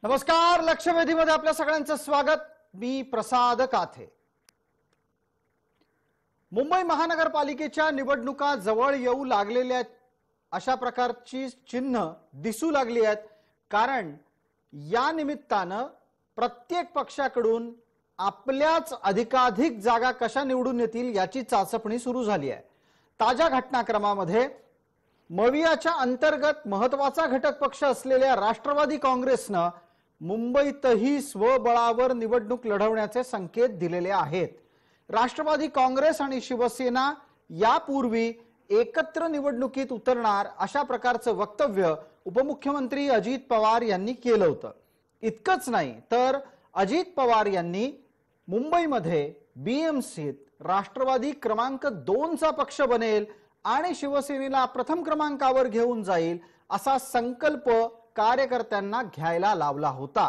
नमस्कार. लक्षवेधीमध्ये आपल्या सगळ्यांचं स्वागत. मी प्रसाद काथे. मुंबई महानगरपालिकेच्या निवडणुका जवळ येऊ लागलेल्या अशा प्रकारची चिन्ह दिसू लागली आहेत. कारण या निमित्तानं प्रत्येक पक्षाकडून आपल्याच अधिकाधिक जागा कशा निवडून येतील याची चाचपणी सुरू झाली आहे. ताज्या घटनाक्रमामध्ये मवियाच्या अंतर्गत महत्त्वाचा घटक पक्ष असलेल्या राष्ट्रवादी काँग्रेसनं मुंबईतही स्वबळावर निवडणूक लढवण्याचे संकेत दिलेले आहेत. राष्ट्रवादी काँग्रेस आणि शिवसेना यापूर्वी एकत्र निवडणुकीत उतरणार अशा प्रकारचं वक्तव्य उपमुख्यमंत्री अजित पवार यांनी केलं होतं. इतकंच नाही तर अजित पवार यांनी मुंबईमध्ये बीएमसीत राष्ट्रवादी क्रमांक 2चा पक्ष बनेल आणि शिवसेनेला प्रथम क्रमांकावर घेऊन जाईल असा संकल्प कार्यकर्त्यांना घ्यायला लावला होता.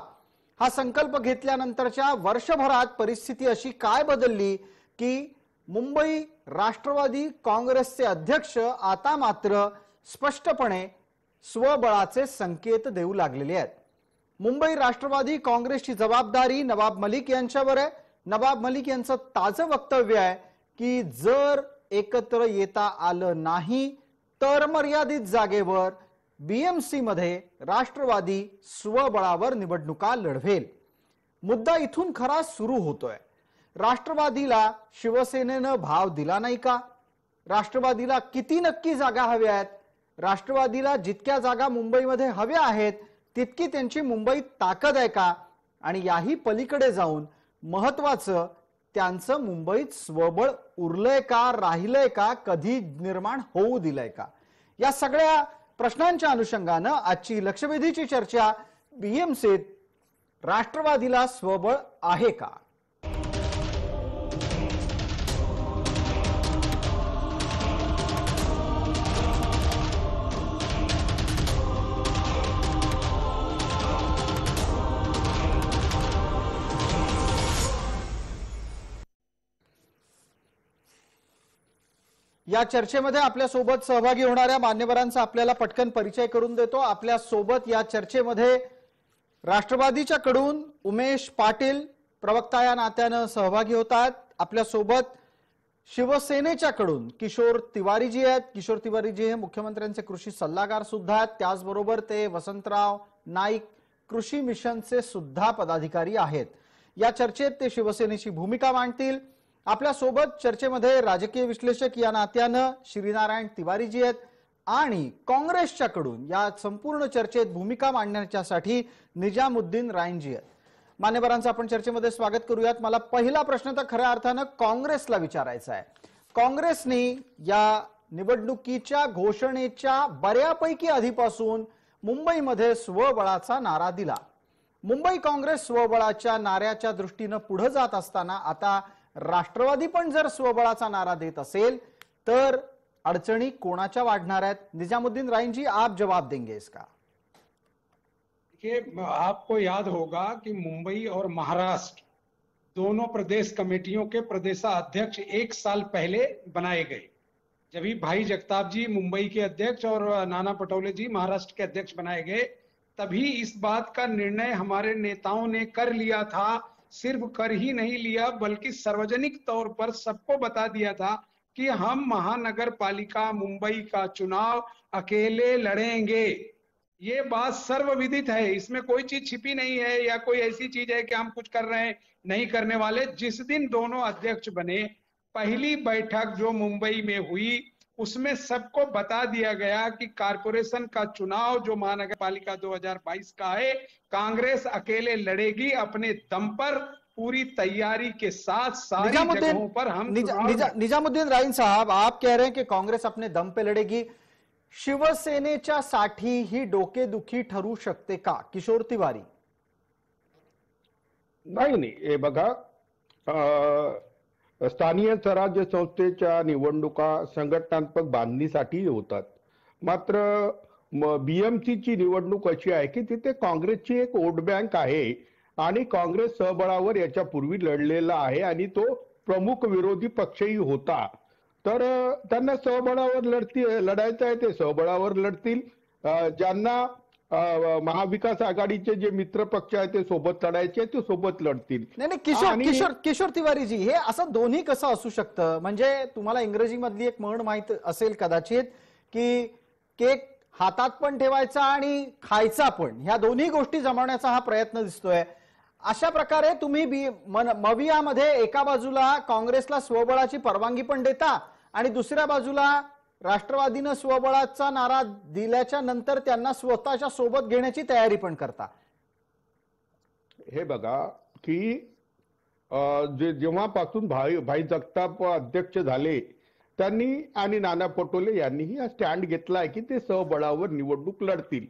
हा संकल्प घेतल्यानंतरच्या वर्षभरात परिस्थिती अशी काय बदलली की मुंबई राष्ट्रवादी काँग्रेसचे अध्यक्ष आता मात्र स्पष्टपणे स्वबळाचे संकेत देऊ लागलेले आहेत. मुंबई राष्ट्रवादी काँग्रेसची जबाबदारी नवाब मलिक यांच्यावर आहे. नवाब मलिक यांचं ताजं वक्तव्य आहे की जर एकत्र येता आलं नाही तर मर्यादित जागेवर बीएमसी मध्ये राष्ट्रवादी स्वबळावर निवडणुका लढवेल. मुद्दा इथून खरा सुरू होतोय. राष्ट्रवादीला शिवसेनेनं भाव दिला नाही का? राष्ट्रवादीला किती नक्की जागा हव्या आहेत? राष्ट्रवादीला जितक्या जागा मुंबईमध्ये हव्या आहेत तितकी त्यांची मुंबईत ताकद आहे का? आणि याही पलीकडे जाऊन महत्त्वाचं त्यांचं मुंबईत स्वबळ उरलंय का, राहिलंय का, कधी निर्माण होऊ दिलंय का? या सगळ्या प्रश्नांच्या अनुषंगानं आजची लक्षवेधीची चर्चा बीएमसीत राष्ट्रवादीला स्वबळ आहे का? या चर्चेमध्ये आपल्या सोबत सहभागी होणाऱ्या मान्यवरांचा आपल्याला पटकन परिचय करून देतो. आपल्या सोबत या चर्चेमध्ये राष्ट्रवादीच्या कडून उमेश पाटील प्रवक्ता या नात्यानं सहभागी होतात. आपल्या सोबत शिवसेनेच्या कडून किशोर तिवारीजी आहेत. किशोर तिवारीजी हे मुख्यमंत्र्यांचे कृषी सल्लागार सुद्धा आहेत. त्याचबरोबर ते वसंतराव नाईक कृषी मिशनचे सुद्धा पदाधिकारी आहेत. या चर्चेत ते शिवसेनेची भूमिका मांडतील. आपल्या सोबत चर्चेमध्ये राजकीय विश्लेषक या नात्यानं श्रीनारायण तिवारीजी आहेत आणि काँग्रेसच्या कडून या संपूर्ण चर्चेत भूमिका मांडण्यासाठी निजामुद्दीन रायनजी आहेत. मान्यवरांचं आपण चर्चेमध्ये स्वागत करूयात. मला पहिला प्रश्न तर खऱ्या अर्थानं काँग्रेसला विचारायचा आहे. काँग्रेसने या निवडणुकीच्या घोषणेच्या बऱ्यापैकी आधीपासून मुंबईमध्ये स्वबळाचा नारा दिला. मुंबई काँग्रेस स्वबळाच्या नाऱ्याच्या दृष्टीनं पुढे जात असताना आता राष्ट्रवादी पण जर स्वबळाचा नारा देत असेल तर अडचणी कोणाच्या वाढणार आहेत? निजामुद्दीन रायनजी, आप जवाब देंगे इसका. देखिए, आपको याद होगा कि मुंबई और महाराष्ट्र दोनों प्रदेश कमेटियों के प्रदेशाध्यक्ष 1 साल पहले बनाए गए. जब ही भाई जगताप जी मुंबई के अध्यक्ष और नाना पटोले जी महाराष्ट्र के अध्यक्ष बनाए गए, तभी इस बात का निर्णय हमारे नेताओं ने कर लिया था. सिर्फ कर ही नहीं लिया बल्कि सार्वजनिक तौर पर सबको बता दिया था कि हम महानगर पालिका मुंबई का चुनाव अकेले लड़ेंगे. ये बात सर्वविदित है, इसमें कोई चीज छिपी नहीं है या कोई ऐसी चीज है कि हम कुछ कर रहे हैं नहीं करने वाले. जिस दिन दोनों अध्यक्ष बने, पहली बैठक जो मुंबई में हुई उसमें सबको बता दिया गया कि कारपोरेशन का चुनाव जो महानगर पालिका 2022 का है, कांग्रेस अकेले लड़ेगी अपने दम पर, पूरी तैयारी के साथ सारी जगहों पर हम. निजामुद्दीन रायन साहब, आप कह रहे हैं कि कांग्रेस अपने दम पे लड़ेगी. शिवसेनेच्या साठी ही डोकेदुखी ठरू शकते का? किशोर तिवारी. नाही, हे बघा, स्थानीय स्वराज्य संस्थेच्या निवडणुका संघटनात्मक बांधणीसाठी होतात. मात्र बीएमसीची निवडणूक अशी आहे की तिथे काँग्रेसची एक वोट बँक आहे आणि काँग्रेस सहबळावर याच्यापूर्वी लढलेला आहे आणि तो प्रमुख विरोधी पक्षही होता. तर त्यांना सहबळावर लढायचं आहे, ते सहबळावर लढतील. ज्यांना महाविकास आघाडीचे जे मित्र पक्ष आहेत ते सोबत लढायचे ते सोबत लढतील. नाही नाही, किशोर तिवारीजी, हे असं दोन्ही कसं असू शकतं? म्हणजे तुम्हाला इंग्रजीमधली एक म्हण माहित असेल कदाचित की केक हातात पण ठेवायचा आणि खायचा पण, ह्या दोन्ही गोष्टी जमवण्याचा हा प्रयत्न दिसतोय. अशा प्रकारे तुम्ही मवियामध्ये एका बाजूला काँग्रेसला स्वबळाची परवानगी पण देता आणि दुसऱ्या बाजूला राष्ट्रवादीनं स्वबळाचा नारा दिल्याच्या नंतर त्यांना स्वतःच्या सोबत घेण्याची तयारी पण करता. हे बघा की जेव्हापासून भाई जगताप अध्यक्ष झाले त्यांनी आणि नाना पटोले यांनीही हा स्टँड घेतलाय की ते स्वबळावर निवडणूक लढतील.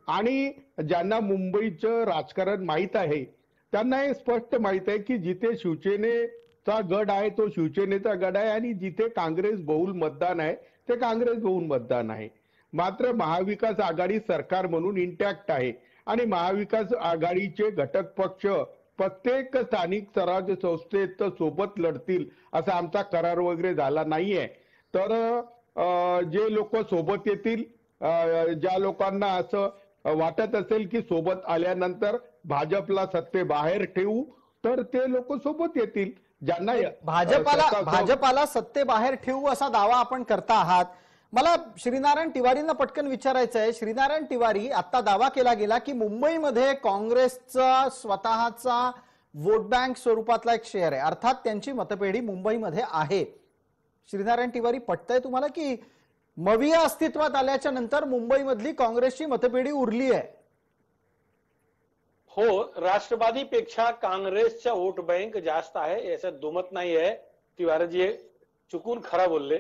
आणि ज्यांना मुंबईचं राजकारण माहीत आहे त्यांना हे स्पष्ट माहित आहे की जिथे शिवसेनेचा गड आहे तो शिवसेनेचा गड आहे आणि जिथे काँग्रेस बहुल मतदान आहे ते काँग्रेस बहुल मतदान आहे. मात्र महाविकास आघाडी सरकार म्हणून इंटॅक्ट आहे आणि महाविकास आघाडीचे घटक पक्ष प्रत्येक स्थानिक स्वराज्य संस्थेत सोबत लढतील असा आमचा करार वगैरे झाला नाहीये. तर जे लोक सोबत येतील, ज्या लोकांना असं वाटत असेल की सोबत आल्यानंतर भाजपला सत्ते बाहेर ठेवू तर ते लोक सोबत येतील. ज्यांना भाजपाला सत्ते बाहेर ठेवू असा दावा आपण करता आहात. मला श्रीनारायण तिवारींना पटकन विचारायचं आहे. श्रीनारायण तिवारी, आता दावा केला गेला की मुंबईमध्ये काँग्रेसचा स्वतःचा वोट बँक स्वरूपातला एक शेअर आहे, अर्थात त्यांची मतपेढी मुंबईमध्ये आहे. श्रीनारायण तिवारी, पटतंय तुम्हाला की मविया अस्तित्वात आल्याच्या नंतर मुंबईमधली काँग्रेसची मतपेढी उरली आहे? हो, राष्ट्रवादीपेक्षा काँग्रेसचा वोट बँक जास्त आहे याच्यात दुमत नाही आहे. तिवारीजी चुकून खरा बोलले,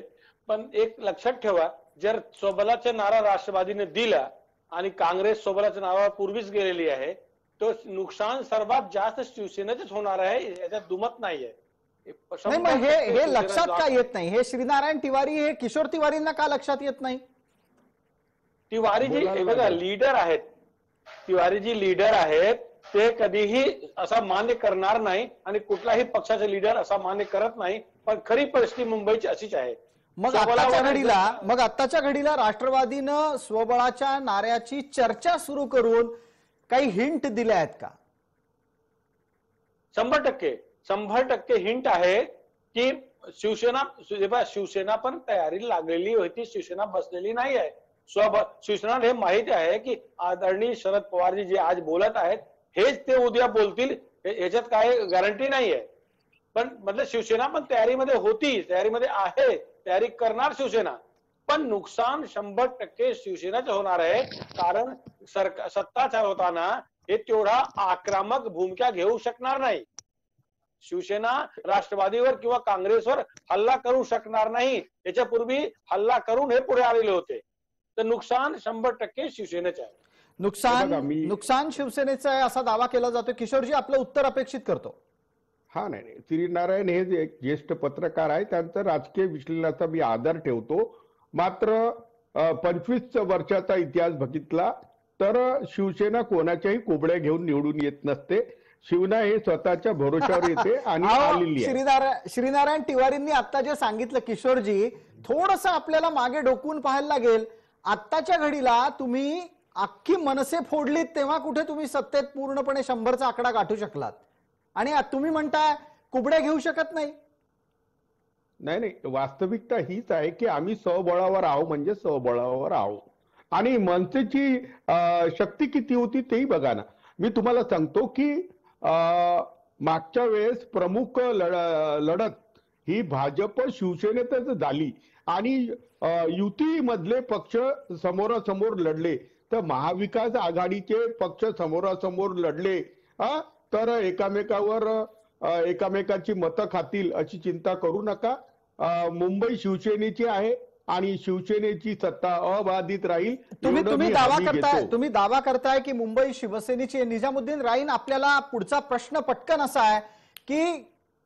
पण एक लक्षात ठेवा, जर स्वबळाचा नारा राष्ट्रवादीने दिला आणि काँग्रेस स्वबळाच्या नावावर पूर्वीच गेलेली आहे तो नुकसान सर्वात जास्त शिवसेनेच होणार आहे, याच्यात दुमत नाहीये. हे लक्षात का येत नाही? हे श्रीनारायण तिवारी, हे किशोर तिवारींना का लक्षात येत नाही? तिवारीजी बघा लीडर आहेत, तिवारीजी लीडर आहेत, ते कधीही असा मान्य करणार नाही आणि कुठलाही पक्षाचे लीडर असा मान्य करत नाही. पण खरी परिस्थिती मुंबईची अशीच आहे. मग आत्ताच्या घडीला राष्ट्रवादीनं स्वबळाच्या नाऱ्याची चर्चा सुरू करून काही हिंट दिल्या आहेत का? 100% हिंट आहे की शिवसेना पण तयारीला लागलेली होती, शिवसेना बसलेली नाही आहे. शिवसेना हे माहिती आहे की आदरणीय शरद पवारजी जे आज बोलत आहेत हेच ते उद्या बोलतील, याच्यात काय गॅरंटी नाहीये. पण मतलब शिवसेना पण तयारीमध्ये होती, तयारीमध्ये आहे, तयारी करणार शिवसेना. पण नुकसान 100% शिवसेनाचं होणार आहे, कारण सत्ता चालवताना हे तेवढा आक्रमक भूमिका घेऊ शकणार नाही. शिवसेना राष्ट्रवादीवर किंवा काँग्रेसवर हल्ला करू शकणार नाही. याच्यापूर्वी हल्ला करून हे पुढे आलेले होते. तर नुकसान 100% शिवसेनेचं आहे. नुकसान शिवसेनेचं आहे असा दावा केला जातो. किशोरजी, आपलं उत्तर अपेक्षित करतो. हा, नाही, श्रीनारायण हे जे ज्येष्ठ पत्रकार आहे त्यांचा राजकीय विश्लेषणाचा मी आदर ठेवतो. मात्र 25 वर्षाचा इतिहास बघितला तर शिवसेना कोणाच्याही कोबड्या घेऊन निवडून येत नसते. शिवना हे स्वतःच्या भरोशावर येते आणि आलेली आहे. श्रीनारायण तिवारींनी आता जे सांगितलं किशोरजी, थोडस आपल्याला मागे डोकून पाहायला लागेल. आत्ताच्या घडीला तुम्ही अख्खी मनसे फोडलीत तेव्हा कुठे तुम्ही सत्तेत पूर्णपणे 100चा आकडा गाठू शकलात आणि तुम्ही म्हणताय कुबड्या घेऊ शकत नाही. नाही, वास्तविकता हीच आहे की आम्ही स्वबळावर आहो म्हणजे स्वबळावर आहो. आणि मनसेची शक्ती किती होती तेही बघा ना. मी तुम्हाला सांगतो की मागच्या वेळेस प्रमुख लढत ही भाजप शिवसेनेतच झाली आणि युतीमधले पक्ष समोरासमोर लढले. तर महाविकास आघाडीचे पक्ष समोरासमोर लढले तर एकामेकाची मतं खातील अशी चिंता करू नका. मुंबई शिवसेनेची आहे आणि शिवसेनेची सत्ता अबाधित राहील. तुम्ही दावा करताय की मुंबई शिवसेनेची. निजामुद्दीन राईन, आपल्याला पुढचा प्रश्न पटकन असा आहे की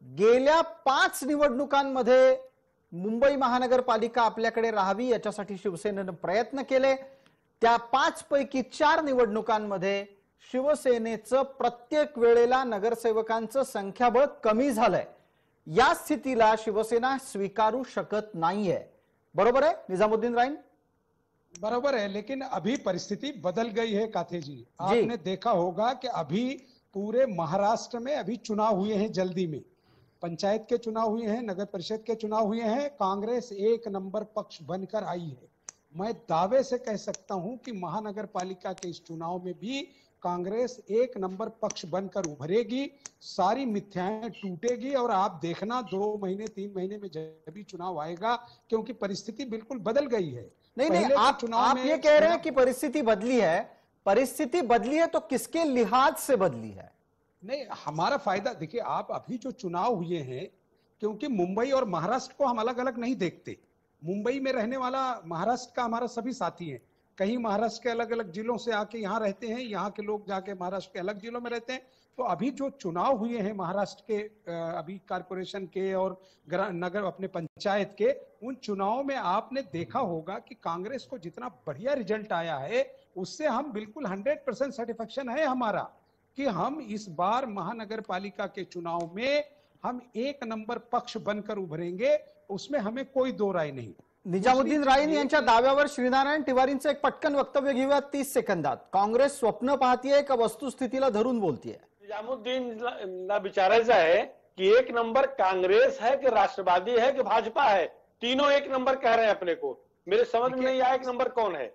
गेल्या 5 निवडणुकांमध्ये मुंबई महानगरपालिका आपल्याकडे राहावी याच्यासाठी शिवसेनेनं प्रयत्न केले. त्या 5 पैकी 4 निवडणुकांमध्ये शिवसेनेचं प्रत्येक वेळेला नगरसेवकांचं संख्याबळ कमी झालंय. या स्थितीला शिवसेना स्वीकारू शकत नाहीये. बरोबर आहे निजामुद्दीन राईन? बराबर है, लेकिन अभी परिस्थिति बदल गई है काथे जी। आपने देखा होगा कि अभी पूरे महाराष्ट्र में अभी चुनाव हुए हैं, जल्दी में पंचायत के चुनाव हुए हैं, नगर परिषद के चुनाव हुए हैं। कांग्रेस एक नंबर पक्ष बनकर आई है। मैं दावे से कह सकता हूं कि महानगर पालिका के इस चुनाव में भी कांग्रेस एक नंबर पक्ष बनकर उभरेगी, सारी मिथ्याएं टूटेगी। और आप देखना 2 महीने 3 महीने में जब भी चुनाव आएगा, क्योंकि परिस्थिति बिल्कुल बदल गई है। नहीं, आप ये कह रहे हैं कि परिस्थिति बदली है। परिस्थिति बदली है तो किसके लिहाज से बदली है? नहीं, हमारा फायदा देखिए, आप अभी जो चुनाव हुए हैं, क्योंकि मुंबई और महाराष्ट्र को हम अलग अलग नहीं देखते। मुंबई में रहने वाला महाराष्ट्र का हमारा सभी साथी हैं। कहीं महाराष्ट्र के अलग अलग जिलों से आके यहाँ रहते हैं, यहाँ के लोग जाके महाराष्ट्र के अलग जिलों में रहते हैं। तो अभी जो चुनाव हुए हैं महाराष्ट्र के, अभी कारपोरेशन के और नगर अपने पंचायत के, उन चुनाव में आपने देखा होगा कि कांग्रेस को जितना बढ़िया रिजल्ट आया है, उससे हम बिल्कुल 100% सेटिस्फेक्शन है हमारा कि हम इस बार महानगर पालिका के चुनाव में हम एक नंबर पक्ष बनकर उभरेंगे। उसमें हमें कोई दो राय नहीं। निजामुद्दीन राईन यांच्या दाव्यावर श्रीनारायण तिवारींचं एक पटकन वक्तव्य घेऊया 30 सेकंदात. काँग्रेस स्वप्न पाहतीये का वस्तुस्थितीला धरून बोलतीये? निजामुद्दीनला विचारायचं आहे कि एक नंबर कांग्रेस है कि राष्ट्रवादी है कि भाजपा है? तीनों एक नंबर कह रहे हैं अपने को। मेरे समझ में नहीं आया एक नंबर कौन है।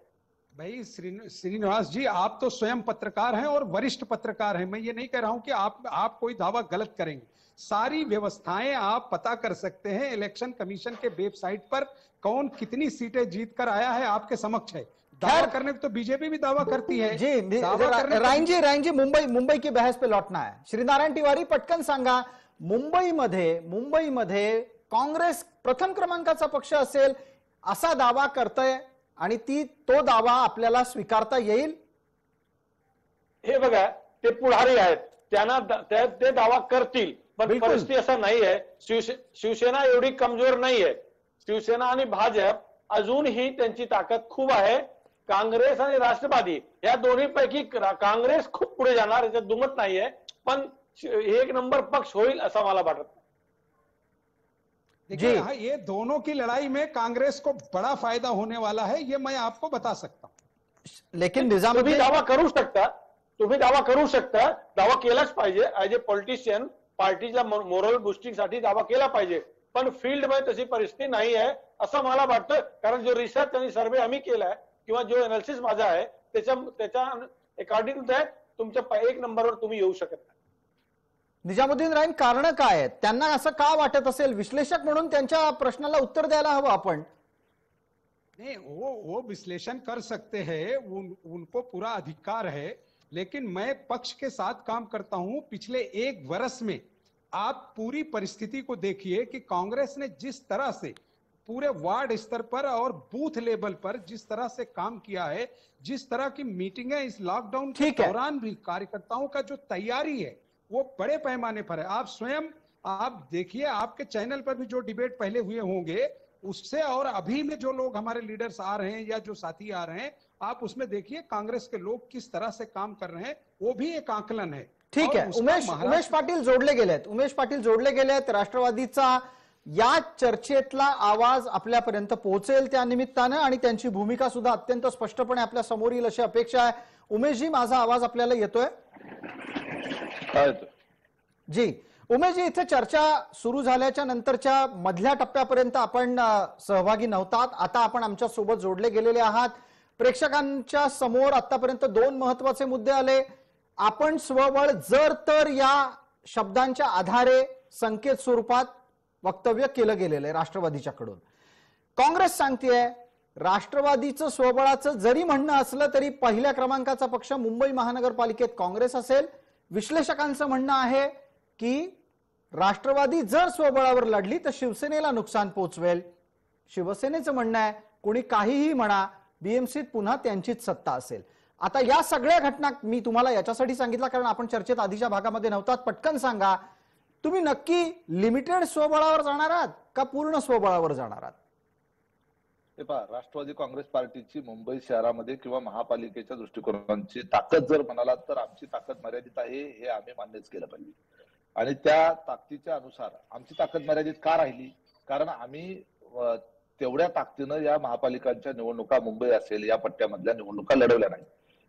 भाई श्रीनिवास जी, आप तो स्वयं पत्रकार हैं और वरिष्ठ पत्रकार हैं। मैं ये नहीं कह रहा हूं कि आप कोई दावा गलत करेंगे। सारी व्यवस्थाएं आप पता कर सकते हैं इलेक्शन कमीशन के वेबसाइट पर। कौन कितनी सीटें जीत कर आया है आपके समक्ष है। दावा करने को तो बीजेपी भी दावा करती है जी। रायन जी, मुंबई की बहस पे लौटना है। श्रीनारायण तिवारी, पटकन सांगा, मुंबईमध्ये काँग्रेस प्रथम क्रमांकाचा पक्ष असेल असा दावा करतय आणि तो दावा आपल्याला स्वीकारता येईल? हे बघा, ते पुढारी आहेत, त्यांना ते दावा करतील, पण परिस्थिती असं नाही आहे। शिवसेना एवढी कमजोर नाही आहे। शिवसेना आणि भाजप अजूनही त्यांची ताकद खूप आहे। काँग्रेस आणि राष्ट्रवादी या दोन्हीपैकी काँग्रेस खूप पुढे जाणार, याच्यात दुमत नाहीये, पण एक नंबर पक्ष होईल असं मला वाटत नाही। देखिए, ये दोनों की लड़ाई में कांग्रेस को बड़ा फायदा होने वाला है, ये मैं आपको बता सकता हूं। लेकिन तुम्ही दावा करू शकता, दावा केलाच पाहिजे। ऍज ए पॉलिटिशियन पार्टीच्या मोरल बुस्टिंग साठी दावा केला पाहिजे, पण फील्ड मध्ये तशी परिस्थिती नाही आहे असं मला वाटतं। कारण जो रिसर्च आणि सर्वे आम्ही केलाय किंवा जो एनालिसिस माझा आहे त्याच्या अकॉर्डिंग टू दॅट तुमच्या एक नंबरवर तुम्ही येऊ शकत नाही। निजामुद्दीन राईन, कारण काय आहेत? त्यांना असं का वाटत असेल? विश्लेषक म्हणून त्यांच्या प्रश्नाला उत्तर द्यायला हवं आपण। नहीं, वो विश्लेषण कर सकते हैं, उनको पूरा अधिकार है। लेकिन मैं पक्ष के साथ काम करता हूं। पिछले 1 वर्ष में आप पूरी परिस्थिति को देखिए कि कांग्रेस ने जिस तरह से पूरे वार्ड स्तर पर और बूथ लेवल पर जिस तरह से काम किया है, जिस तरह की मीटिंगें इस लॉकडाउन के दौरान भी कार्यकर्ताओं का जो तैयारी है वो बड़े पैमाने पर है। आप स्वयं आप देखिए, आपके चैनल पर भी जो डिबेट पहले हुए होंगे उससे और अभी में जो लोग हमारे लीडर्स आ रहे हैं या जो साथी आ रहे हैं, आप उसमें देखिए कांग्रेस के लोग किस तरह से काम कर रहे हैं, वो भी एक आकलन है। ठीक है, उमेश पाटील जोडले गेलेत। राष्ट्रवादीचा या चर्चेतला आवाज आपल्यापर्यंत पोहोचेल त्या निमित्तानं आणि त्यांची भूमिका सुद्धा अत्यंत स्पष्टपणे आपल्या समोर येईल अशी अपेक्षा आहे। उमेशजी, माझा आवाज आपल्याला येतोय? जी उमेशजी, इथे चर्चा सुरू झाल्याच्या नंतरच्या मधल्या टप्प्यापर्यंत आपण सहभागी नव्हतात। आता आपण आमच्या सोबत जोडले गेलेले आहात। प्रेक्षकांच्या समोर आतापर्यंत 2 महत्त्वाचे मुद्दे आले। आपण स्वबळ जर तर या शब्दांच्या आधारे संकेत स्वरूपात वक्तव्य केलं गेलेलं आहे राष्ट्रवादीच्याकडून। काँग्रेस सांगतेय राष्ट्रवादीचं स्वबळाचं जरी म्हणणं असलं तरी पहिल्या क्रमांकाचा पक्ष मुंबई महानगरपालिकेत काँग्रेस असेल। विश्लेषकांचं म्हणणं आहे की राष्ट्रवादी जर स्वबळावर लढली तर शिवसेनेला नुकसान पोहोचवेल। शिवसेनेचं म्हणणं आहे कोणी काहीही म्हणा, बीएमसीत पुन्हा त्यांचीच सत्ता असेल। आता या सगळ्या घटना मी तुम्हाला याच्यासाठी सांगितलं कारण आपण चर्चेत आधीच्या भागामध्ये नव्हतात। पटकन सांगा, तुम्ही नक्की लिमिटेड स्वबळावर जाणार आहात का पूर्ण स्वबळावर जाणार आहात? राष्ट्रवादी काँग्रेस पार्टीची मुंबई शहरामध्ये किंवा महापालिकेच्या दृष्टिकोनाची ताकद जर म्हणालात तर आमची ताकद मर्यादित आहे, हे आम्ही मान्यच केलं पाहिजे। आणि त्या ताकदीच्या अनुसार आमची ताकद मर्यादित का राहिली? कारण आम्ही तेवढ्या ताकदीनं या महापालिकांच्या निवडणुका मुंबई असेल या पट्ट्यामधल्या निवडणुका लढवल्या नाही.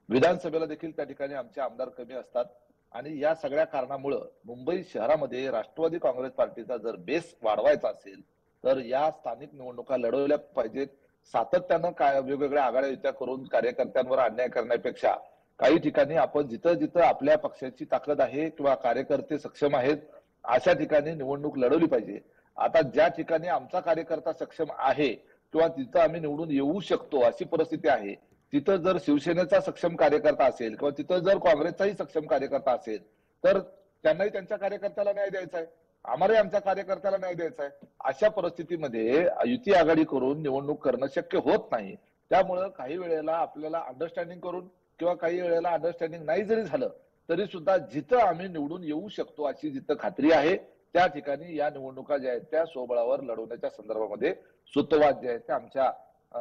विधानसभेला देखील त्या ठिकाणी आमचे आमदार कमी असतात आणि या सगळ्या कारणामुळं मुंबई शहरामध्ये राष्ट्रवादी काँग्रेस पार्टीचा जर बेस वाढवायचा असेल तर या स्थानिक निवडणुका लढवल्या पाहिजेत. सातत्यानं काय वेगवेगळ्या आघाड्या युत्या करून कार्यकर्त्यांवर अन्याय करण्यापेक्षा काही ठिकाणी आपण जिथं जिथं आपल्या पक्षाची ताकद आहे किंवा कार्यकर्ते सक्षम आहेत अशा ठिकाणी निवडणूक लढवली पाहिजे. आता ज्या ठिकाणी आमचा कार्यकर्ता सक्षम आहे किंवा तिथं आम्ही निवडून येऊ शकतो अशी परिस्थिती आहे, तिथं जर शिवसेनेचा सक्षम कार्यकर्ता असेल किंवा तिथं जर काँग्रेसचाही सक्षम कार्यकर्ता असेल तर त्यांनाही त्यांच्या कार्यकर्त्याला न्याय द्यायचा आहे, आम्हालाही आमच्या कार्यकर्त्याला न्याय द्यायचा आहे. अशा परिस्थितीमध्ये युती आघाडी करून निवडणूक करणं शक्य होत नाही. त्यामुळं काही वेळेला आपल्याला अंडरस्टँडिंग करून किंवा काही वेळेला अंडरस्टँडिंग नाही जरी झालं तरी सुद्धा जिथं आम्ही निवडून येऊ शकतो अशी जिथं खात्री आहे त्या ठिकाणी या निवडणुका ज्या आहेत त्या स्वबळावर लढवण्याच्या संदर्भामध्ये सूत्रवाद जे आहेत ते आमच्या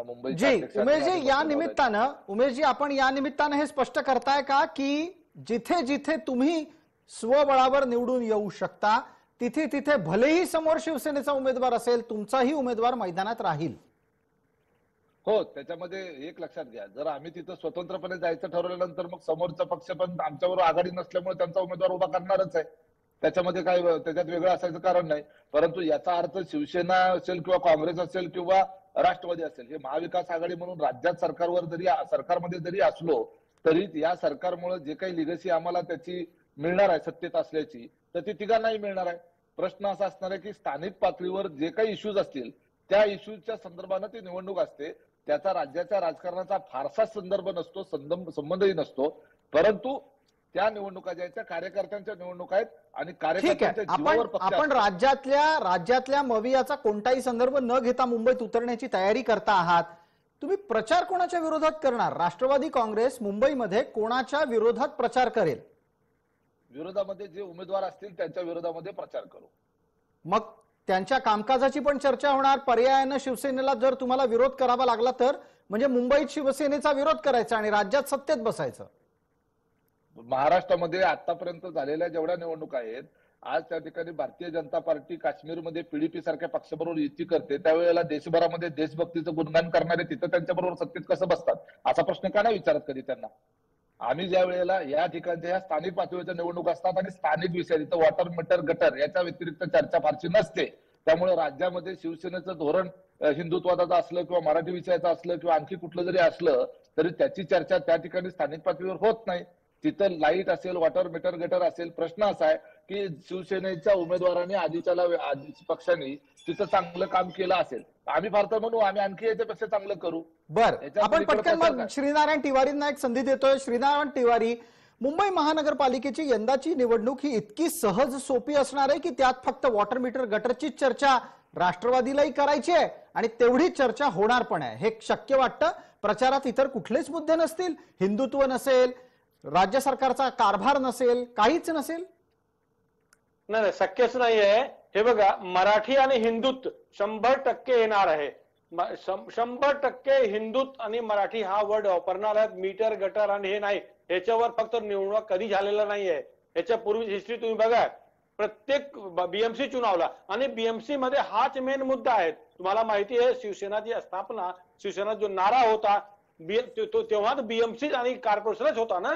मुंबईच्या जी उमेशजी या निमित्तानं आपण या निमित्तानं हे स्पष्ट करताय का की जिथे जिथे तुम्ही स्वबळावर निवडून येऊ शकता तिथे तिथे भलेही समोर शिवसेनेचा उमेदवार असेल तुमचाही उमेदवार मैदानात राहील? हो, त्याच्यामध्ये एक लक्षात घ्या, जर आम्ही तिथं स्वतंत्रपणे जायचं ठरवल्यानंतर मग समोरचा पक्ष पण आमच्याबरोबर आघाडी नसल्यामुळे त्यांचा उमेदवार उभा करणारच आहे. त्याच्यामध्ये काय त्याच्यात वेगळं असायचं कारण नाही. परंतु याचा अर्थ शिवसेना असेल किंवा काँग्रेस असेल किंवा राष्ट्रवादी असेल हे महाविकास आघाडी म्हणून राज्यात सरकारमध्ये जरी असलो तरी या सरकारमुळे जे काही लिगसी आम्हाला त्याची मिळणार आहे सत्तेत असल्याची तर ती तिघांनाही मिळणार आहे. प्रश्न असा असणार आहे की स्थानिक पातळीवर जे काही इश्यूज असतील त्या इश्यूजच्या संदर्भानं ती निवडणूक असते. त्याचा राज्याच्या राजकारणाचा फारसा संदर्भ नसतो, संबंधही नसतो. परंतु त्या निवडणुका ज्या आहेत त्या कार्यकर्त्यांच्या निवडणुका आहेत आणि कार्यकर्त्यांच्या जीवावर पक्ष आपण राज्यातल्या मवियाचा कोणताही संदर्भ न घेता मुंबईत उतरण्याची तयारी करता आहात. तुम्ही प्रचार कोणाच्या विरोधात करणार? राष्ट्रवादी काँग्रेस मुंबईमध्ये कोणाच्या विरोधात प्रचार करेल? विरोधामध्ये जे उमेदवार असतील त्यांच्या विरोधामध्ये प्रचार करू. मग त्यांच्या कामकाजाची पण चर्चा होणार. पर्यायानं शिवसेनेला जर तुम्हाला विरोध करावा लागला तर म्हणजे मुंबईत शिवसेनेचा विरोध करायचा आणि राज्यात सत्तेत बसायचं. महाराष्ट्रामध्ये आतापर्यंत झालेल्या जेवढ्या निवडणुका आहेत आज त्या ठिकाणी भारतीय जनता पार्टी काश्मीरमध्ये पीडीपी सारख्या पक्षाबरोबर युती करते त्यावेळेला देशभरामध्ये देशभक्तीचं गुणगान करणारे तिथं त्यांच्याबरोबर सत्तेत कसं बसतात असा प्रश्न का नाही विचारत कधी त्यांना? आम्ही ज्या वेळेला या ठिकाणच्या या स्थानिक पातळीच्या निवडणूक असतात आणि स्थानिक विषय तिथं वॉटर मीटर गटर याच्या व्यतिरिक्त चर्चा फारशी नसते. त्यामुळे राज्यामध्ये शिवसेनेचं धोरण हिंदुत्वाचं असलं किंवा मराठी विषयाचं असलं किंवा आणखी कुठलं जरी असलं तरी त्याची चर्चा त्या ठिकाणी स्थानिक पातळीवर होत नाही. तिथं लाईट असेल, वॉटर मीटर गटर असेल. प्रश्न असा आहे की शिवसेनेच्या उमेदवारांनी आधीच्या पक्षांनी तिथं चांगलं काम केलं असेल आम्ही फार तर म्हणू आम्ही आणखी याच्यापेक्षा चांगलं करू. बरं, आपण पटकन मग श्रीनारायण तिवारींना एक संधी देतोय. श्रीनारायण तिवारी, मुंबई महानगरपालिकेची यंदाची निवडणूक ही इतकी सहज सोपी असणार आहे की त्यात फक्त वॉटर मीटर गटरचीच चर्चा राष्ट्रवादीलाही करायची आहे आणि तेवढीच चर्चा होणार पण आहे? हे शक्य वाटतं? प्रचारात इतर कुठलेच मुद्दे नसतील, हिंदुत्व नसेल, राज्य सरकारचा कारभार नसेल, काहीच नसेल? नाही, शक्यच नाहीये. हे बघा, मराठी आणि हिंदुत्व 100% येणार आहे. 100% हिंदुत्व आणि मराठी हा वर्ड वापरणार आहेत. मीटर गटर आणि हे नाही, ह्याच्यावर फक्त निवडणूक कधी झालेला नाहीये. ह्याच्या पूर्वी हिस्ट्री तुम्ही बघा, प्रत्येक बीएमसी चुनावला आणि बीएमसी मध्ये हाच मेन मुद्दा आहे. तुम्हाला माहिती आहे शिवसेनाची स्थापना, शिवसेना जो नारा होता तेव्हा बीएमसी आणि कॉर्पोरेशनच होता ना.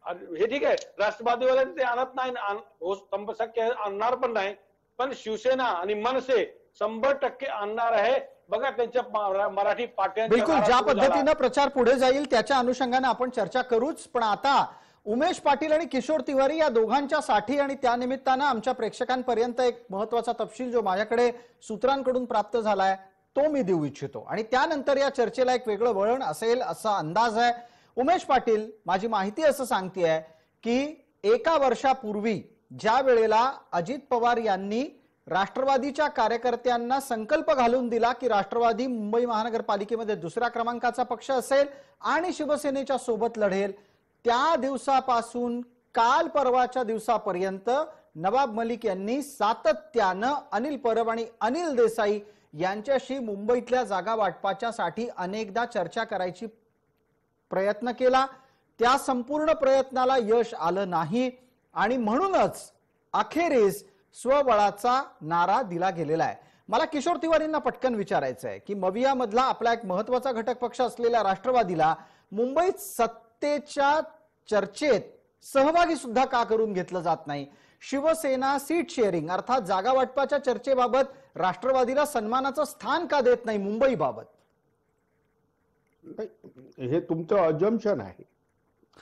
हे ठीक आहे, राष्ट्रवादीवाले ते आणत नाही, शक्य आणणार पण नाही, पण शिवसेना आणि मनसे 100% आणणार आहे. बघा त्यांच्या मराठी पाट्यांच्या बिलकुल ज्या पद्धतीनं प्रचार पुढे जाईल त्याच्या अनुषंगाने आपण चर्चा करूच. पण आता उमेश पाटील आणि किशोर तिवारी या दोघांच्या साठी आणि त्या निमित्तानं आमच्या प्रेक्षकांपर्यंत एक महत्वाचा तपशील जो माझ्याकडे सूत्रांकडून प्राप्त झालाय तो मी देऊ इच्छितो आणि त्यानंतर या चर्चेला एक वेगळं वळण असेल असा अंदाज आहे. उमेश पाटील, माझी माहिती असं सांगतेय की एका वर्षापूर्वी ज्या वेळेला अजित पवार यांनी राष्ट्रवादीच्या कार्यकर्त्यांना संकल्प घालून दिला की राष्ट्रवादी मुंबई महानगरपालिकेमध्ये दुसऱ्या क्रमांकाचा पक्ष असेल आणि शिवसेनेच्या सोबत लढेल, त्या दिवसापासून काल परवाच्या दिवसापर्यंत नवाब मलिक यांनी सातत्यानं अनिल परब आणि अनिल देसाई यांच्याशी मुंबईतल्या जागा वाटपाच्या साठी अनेकदा चर्चा करायची प्रयत्न केला. त्या संपूर्ण प्रयत्नाला यश आलं नाही आणि म्हणूनच अखेरीस स्वबळाचा नारा दिला गेलेला आहे. मला किशोर तिवारींना पटकन विचारायचं आहे की मविया मधला आपला एक महत्वाचा घटक पक्ष असलेल्या राष्ट्रवादीला मुंबईत सत्तेच्या चर्चेत सहभागी सुद्धा का करून घेतलं जात नाही? शिवसेना सीट शेअरिंग अर्थात जागा वाटपाच्या चर्चेबाबत राष्ट्रवादीला सन्मानाचं स्थान का देत नाही मुंबईबाबत? हे तुमचं अजम्पशन आहे,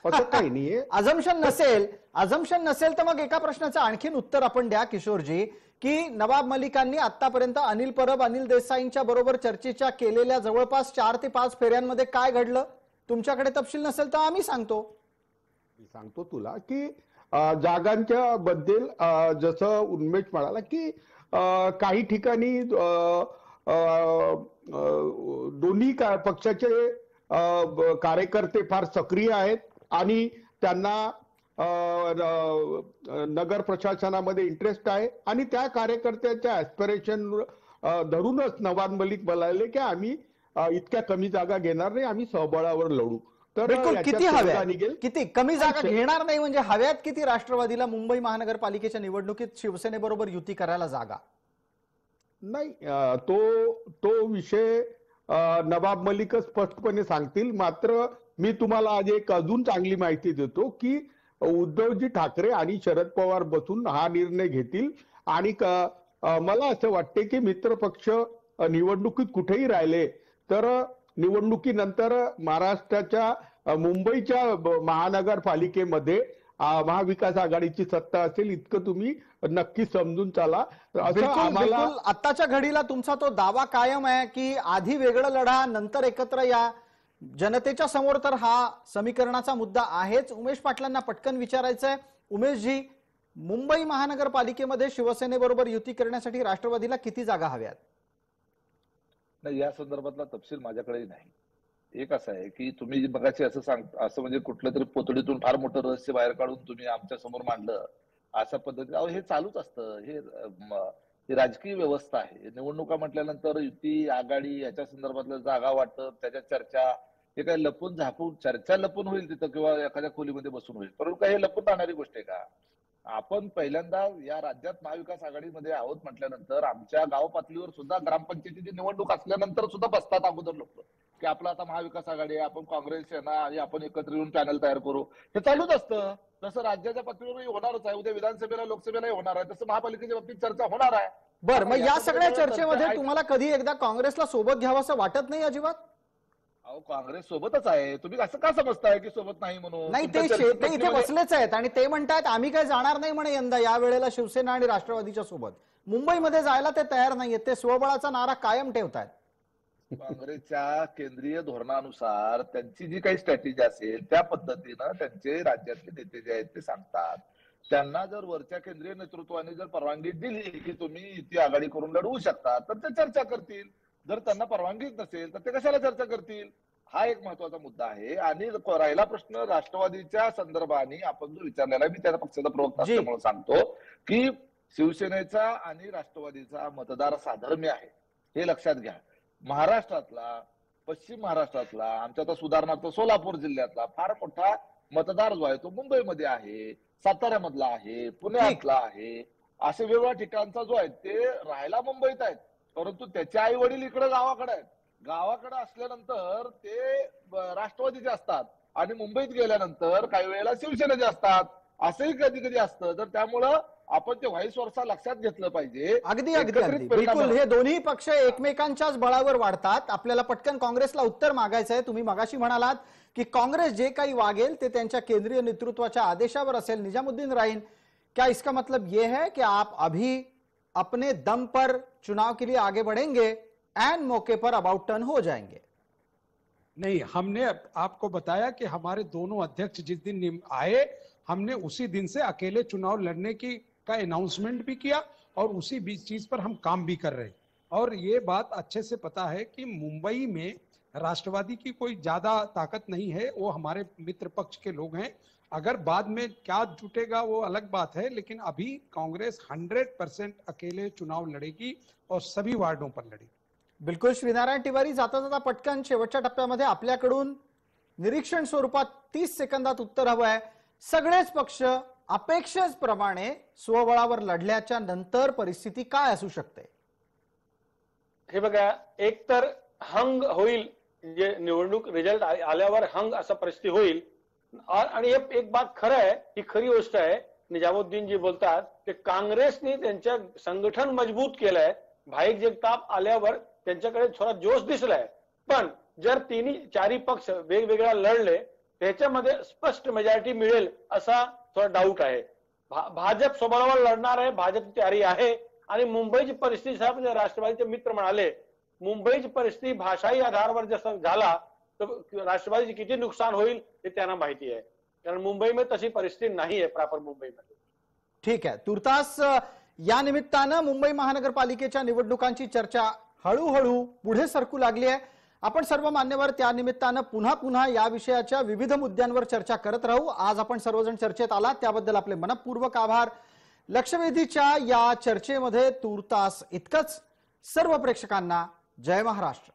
असं काही नाहीये. अझम्पशन नसेल तर मग एका प्रश्नाचं आणखीन उत्तर आपण द्या किशोरजी, की नवाब मलिकांनी आतापर्यंत अनिल परब, अनिल देसाईंच्या बरोबर चर्चेच्या केलेल्या जवळपास 4 ते 5 फेऱ्यांमध्ये काय घडलं? तुमच्याकडे तपशील नसेल तर आम्ही सांगतो. मी सांगतो तुला की जागांच्या बद्दल जसं उन्मेष म्हणाला की काही ठिकाणी दोन्ही पक्षाचे कार्यकर्ते फार सक्रिय आहेत आणि त्यांना नगर प्रशासनामध्ये इंटरेस्ट आहे आणि त्या कार्यकर्त्याच्या ऍस्पिरेशन धरूनच नवाब मलिक म्हणाले की आम्ही इतक्या कमी जागा घेणार नाही, आम्ही सहबळावर लढू. तर बिलकुल. किती याच्यात हव्या, निघेल. किती कमी जागा घेणार नाही म्हणजे हव्यात किती राष्ट्रवादीला मुंबई महानगरपालिकेच्या निवडणुकीत शिवसेनेबरोबर युती करायला जागा? नाही, तो विषय नवाब मलिकच स्पष्टपणे सांगतील. मात्र मी तुम्हाला आज एक अजून चांगली माहिती देतो की उद्धवजी ठाकरे आणि शरद पवार बसून हा निर्णय घेतील आणि मला असं वाटते की मित्र पक्ष निवडणुकीत कुठेही राहिले तर निवडणुकीनंतर महाराष्ट्राच्या मुंबईच्या महानगरपालिकेमध्ये महाविकास आघाडीची सत्ता असेल, इतकं तुम्ही नक्की समजून चाला. असं आम्हाला आताच्या घडीला तुमचा तो दावा कायम आहे की आधी वेगळं लढा नंतर एकत्र या. जनतेच्या समोर तर हा समीकरणाचा मुद्दा आहेच. उमेश पाटलांना पटकन विचारायचंय. उमेशजी, मुंबई महानगरपालिकेमध्ये शिवसेनेबरोबर युती करण्यासाठी राष्ट्रवादीला किती जागा हव्यात? नाही, या संदर्भातला तपशील माझ्याकडे नाही. एक असं आहे की तुम्ही मगाशी असं म्हणजे कुठलं तरी पोतडीतून फार मोठं रहस्य बाहेर काढून तुम्ही आमच्या समोर मांडलं अशा पद्धतीने. हे चालूच असतं. ही राजकीय व्यवस्था आहे. निवडणुका म्हटल्यानंतर युती, आघाडी याच्या संदर्भातलं जागा वाटप, त्याच्या चर्चा, हे काय लपून झापून चर्चा लपून होईल तिथं किंवा एखाद्या खोलीमध्ये बसून होईल, परंतु काय हे लपून राहणारी गोष्ट आहे का? आपण पहिल्यांदा या राज्यात महाविकास आघाडीमध्ये आहोत म्हटल्यानंतर आमच्या गाव पातळीवर सुद्धा ग्रामपंचायतीची निवडणूक असल्यानंतर सुद्धा बसतात अगोदर लोक की आपलं आता महाविकास आघाडी आहे, आपण काँग्रेस सेना आणि आपण एकत्र येऊन पॅनल तयार करू. हे चालूच असतं. तसं राज्याच्या पातळीवर होणारच आहे. उद्या विधानसभेला, लोकसभेला होणार आहे. तसं महापालिकेच्या बाबतीत चर्चा होणार आहे. बरं, मग या सगळ्या चर्चेमध्ये तुम्हाला कधी एकदा काँग्रेसला सोबत घ्यावं असं वाटत नाही अजिबात? अहो, काँग्रेस सोबतच आहे. तुम्ही असं का समजताय की सोबत नाही म्हणून? नाही, ते इथे बसलेच आहेत आणि ते म्हणतात आम्ही काय जाणार नाही म्हणे यंदा या वेळेला शिवसेना आणि राष्ट्रवादीच्या सोबत. मुंबईमध्ये जायला ते तयार नाहीयेत. ते स्वबळाचा नारा कायम ठेवतात. काँग्रेसच्या केंद्रीय धोरणानुसार त्यांची जी काही स्ट्रॅटेजी असेल त्या पद्धतीनं त्यांचे राज्यातले नेते जे आहेत ते सांगतात. त्यांना जर वरच्या केंद्रीय नेतृत्वाने जर परवानगी दिली की तुम्ही युती आघाडी करून लढवू शकता तर ते चर्चा करतील. जर त्यांना परवानगीच नसेल तर ते कशाला चर्चा करतील? हा एक महत्वाचा मुद्दा आहे. आणि राहिला प्रश्न राष्ट्रवादीच्या संदर्भाने आपण जो विचारलेला, मी त्या पक्षाचा प्रवक्ता असल्यामुळे सांगतो की शिवसेनेचा आणि राष्ट्रवादीचा मतदार साधर्म्य आहे, हे लक्षात घ्या. महाराष्ट्रातला, पश्चिम महाराष्ट्रातला, आमच्या आता सुधारणार्थ सोलापूर जिल्ह्यातला फार मोठा मतदार जो आहे तो मुंबईमध्ये आहे, साताऱ्यामधला आहे, पुण्यातला आहे. असे वेगवेगळ्या ठिकाणचा जो आहे ते राहायला मुंबईत आहेत, परंतु त्याचे आई वडील इकडे गावाकडे आहेत. गावाकडे असल्यानंतर ते राष्ट्रवादीचे असतात आणि मुंबईत गेल्यानंतर काही वेळेला शिवसेनेचे असतात. असंही कधी कधी असतं. तर त्यामुळं आपण ते व्हाईस वर्सा लक्षात घेतलं पाहिजे. अगदी बिलकुल. हे दोन्ही पक्ष एकमेकांच्याच बळावर वाढतात. आपल्याला पटकन काँग्रेसला उत्तर मागायचं आहे. तुम्ही मगाशी म्हणालात की काँग्रेस जे काही वागेल ते त्यांच्या केंद्रीय नेतृत्वाच्या आदेशावर असेल, निजामुद्दीन राहीन. क्या इसका मतलब ये है कि आप अभी अपने दम पर चुनाव के लिए आगे बढ़ेंगे, एंड मौके पर अबाउट टर्न हो जाएंगे? नहीं, हमने आपको बताया कि हमारे दोनों अध्यक्ष जिस दिन आए हमने उसी दिन से अकेले चुनाव लड़ने की का अनाउंसमेंट भी किया और उसी चीज पर हम काम भी कर रहे हैं. और ये बात अच्छे से पता है कि मुंबई में राष्ट्रवादी की कोई ज्यादा ताकत नहीं है. वो हमारे मित्र पक्ष के लोग हैं. अगर बाद में क्या जुटेगा वो अलग बात है, लेकिन अभी कांग्रेस 100% अकेले चुनाव लड़ेगी और सभी वार्डों पर लड़ेगी. बिलकुल. श्रीनारायण तिवारी, जाता जाता पटकन शेवटच्या टप्प्यामध्ये आपल्याकडून निरीक्षण स्वरूपात 30 सेकंदात उत्तर हवं आहे. सगळेच पक्ष अपेक्षेप्रमाणे स्वबळावर लढल्याच्या नंतर परिस्थिती काय असू शकते? हे बघा, एक तर हंग होईल, जे निवडणूक रिझल्ट आल्यावर हंग असं परिस्थिती होईल. आणि एक बात खरं आहे, ही खरी गोष्ट आहे, निजामुद्दीन जी बोलतात की काँग्रेसने त्यांच्या संघटन मजबूत केलंय. भाई जगताप आल्यावर त्यांच्याकडे थोडा जोश दिसलाय. पण जर चारही पक्ष वेगवेगळ्या लढले त्याच्यामध्ये स्पष्ट मेजॉरिटी मिळेल असा थोडा डाऊट आहे. भाजप स्वबळावर लढणार आहे, भाजप तयारी आहे. आणि मुंबईची परिस्थिती, साहेब म्हणजे राष्ट्रवादीचे मित्र म्हणाले, मुंबईची परिस्थिती भाषाही आधारावर जसं झाला तर राष्ट्रवादीचे किती नुकसान होईल हे त्यांना माहिती आहे. कारण मुंबईमध्ये तशी परिस्थिती नाही आहे प्रॉपर मुंबईमध्ये. ठीक आहे. तुर्तास या निमित्तानं मुंबई महानगरपालिकेच्या निवडणुकांची चर्चा हळूहळू पुढे सरकू लागली आहे. आपण सर्व मान्यवर त्या निमित्तानं पुन्हा पुन्हा या विषयाच्या विविध मुद्द्यांवर चर्चा करत राहू. आज आपण सर्वजण चर्चेत आलात त्याबद्दल आपले मनपूर्वक आभार. लक्षवेधीच्या या चर्चेमध्ये तुर्तास इतकंच. सर्व प्रेक्षकांना जय महाराष्ट्र.